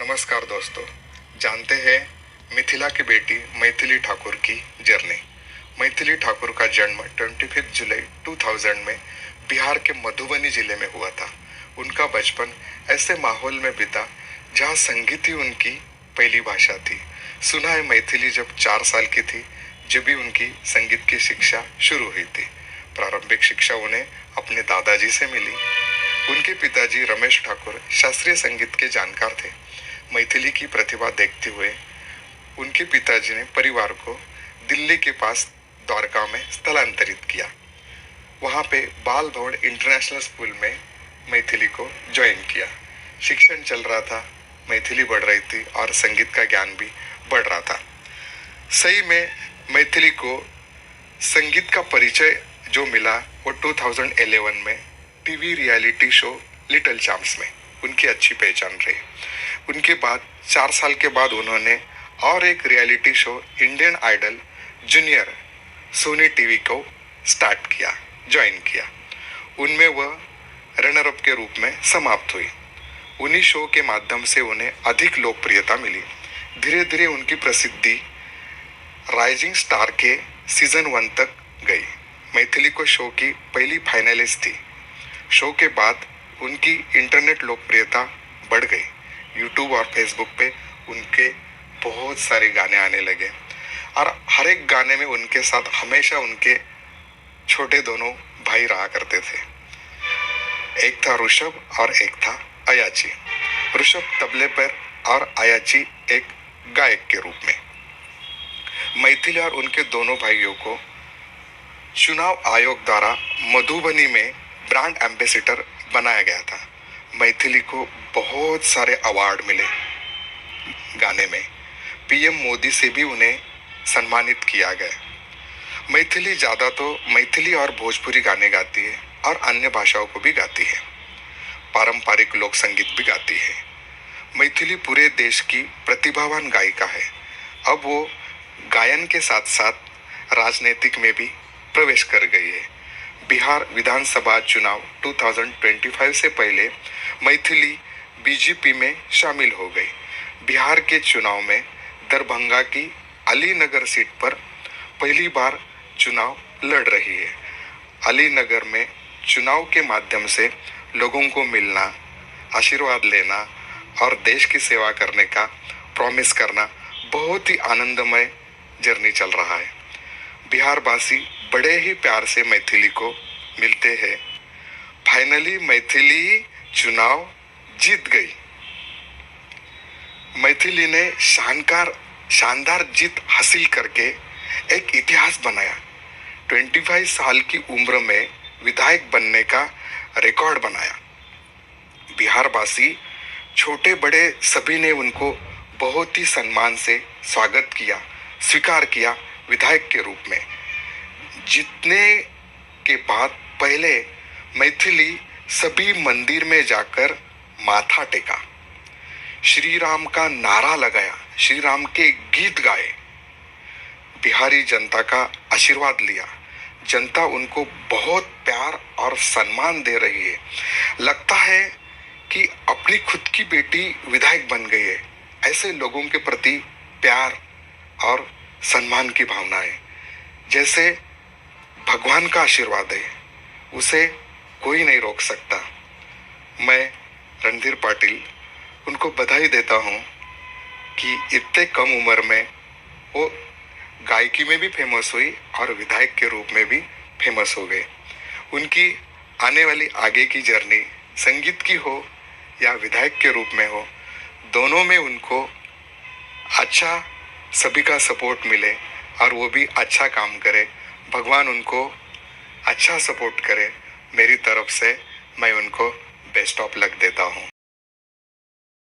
नमस्कार दोस्तों। जानते हैं मिथिला की बेटी मैथिली ठाकुर की जर्नी। मैथिली ठाकुर का जन्म 25 जुलाई 2000 में बिहार के मधुबनी जिले में हुआ था। उनका बचपन ऐसे माहौल में बीता जहां संगीत ही उनकी पहली भाषा थी। सुना है मैथिली जब 4 साल की थी जब भी उनकी संगीत की शिक्षा शुरू हुई थी। प्रारंभिक शिक्षा उन्हें अपने दादाजी से मिली। उनके पिताजी रमेश ठाकुर शास्त्रीय संगीत के जानकार थे। मैथिली की प्रतिभा देखते हुए उनके पिताजी ने परिवार को दिल्ली के पास द्वारका में स्थलांतरित किया। वहां पे बाल भवन इंटरनेशनल स्कूल में मैथिली को ज्वाइन किया। शिक्षण चल रहा था, मैथिली बढ़ रही थी और संगीत का ज्ञान भी बढ़ रहा था। सही में मैथिली को संगीत का परिचय जो मिला वो 2011 में TV reality show little champs में उनकी अच्छी पहचान रही। उनके बाद 4 साल के बाद उन्होंने और एक reality show Indian idol junior Sony TV को स्टार्ट किया, ज्वाइन किया। उनमें वह रनर अप के रूप में समाप्त हुई। उन्हीं शो के माध्यम से उन्हें अधिक लोकप्रियता मिली। धीरे धीरे उनकी प्रसिद्धि राइजिंग स्टार के सीजन 1 तक गई। मैथिली को शो की पहली फाइनलिस्ट थी। शो के बाद उनकी इंटरनेट लोकप्रियता बढ़ गई। यूट्यूब और फेसबुक पे उनके बहुत सारे गाने आने लगे और हर एक गाने में उनके साथ हमेशा उनके छोटे दोनों भाई रहा करते थे। एक था ऋषभ और एक था अयाची। ऋषभ तबले पर और अयाची एक गायक के रूप में। मैथिली और उनके दोनों भाइयों को चुनाव आयोग द्वारा मधुबनी में ब्रांड एम्बेसडर बनाया गया था। मैथिली को बहुत सारे अवार्ड मिले गाने में। पीएम मोदी से भी उन्हें सम्मानित किया गया। मैथिली ज़्यादा तो मैथिली और भोजपुरी गाने गाती है और अन्य भाषाओं को भी गाती है। पारंपरिक लोक संगीत भी गाती है। मैथिली पूरे देश की प्रतिभावान गायिका है। अब वो गायन के साथ साथ राजनीतिक में भी प्रवेश कर गई है। बिहार विधानसभा चुनाव 2025 से पहले मैथिली बीजेपी में शामिल हो गई। बिहार के चुनाव में दरभंगा की अलीनगर सीट पर पहली बार चुनाव लड़ रही है। अलीनगर में चुनाव के माध्यम से लोगों को मिलना, आशीर्वाद लेना और देश की सेवा करने का प्रॉमिस करना बहुत ही आनंदमय जर्नी चल रहा है। बिहारवासी बड़े ही प्यार से मैथिली को मिलते हैं। फाइनली मैथिली चुनाव जीत गई। मैथिली ने शानदार जीत हासिल करके एक इतिहास बनाया। 25 साल की उम्र में विधायक बनने का रिकॉर्ड बनाया। बिहारवासी छोटे बड़े सभी ने उनको बहुत ही सम्मान से स्वागत किया, स्वीकार किया विधायक के रूप में। जीतने के बाद पहले मैथिली सभी मंदिर में जाकर माथा टेका, श्री राम का नारा लगाया, श्री राम के गीत गाए, बिहारी जनता का आशीर्वाद लिया। जनता उनको बहुत प्यार और सम्मान दे रही है। लगता है कि अपनी खुद की बेटी विधायक बन गई है। ऐसे लोगों के प्रति प्यार और सम्मान की भावना है। जैसे भगवान का आशीर्वाद है, उसे कोई नहीं रोक सकता। मैं रणधीर पाटिल उनको बधाई देता हूँ कि इतने कम उम्र में वो गायकी में भी फेमस हुई और विधायक के रूप में भी फेमस हो गए। उनकी आने वाली आगे की जर्नी संगीत की हो या विधायक के रूप में हो, दोनों में उनको अच्छा सभी का सपोर्ट मिले और वो भी अच्छा काम करे। भगवान उनको अच्छा सपोर्ट करे। मेरी तरफ से मैं उनको बेस्ट ऑफ लक देता हूँ।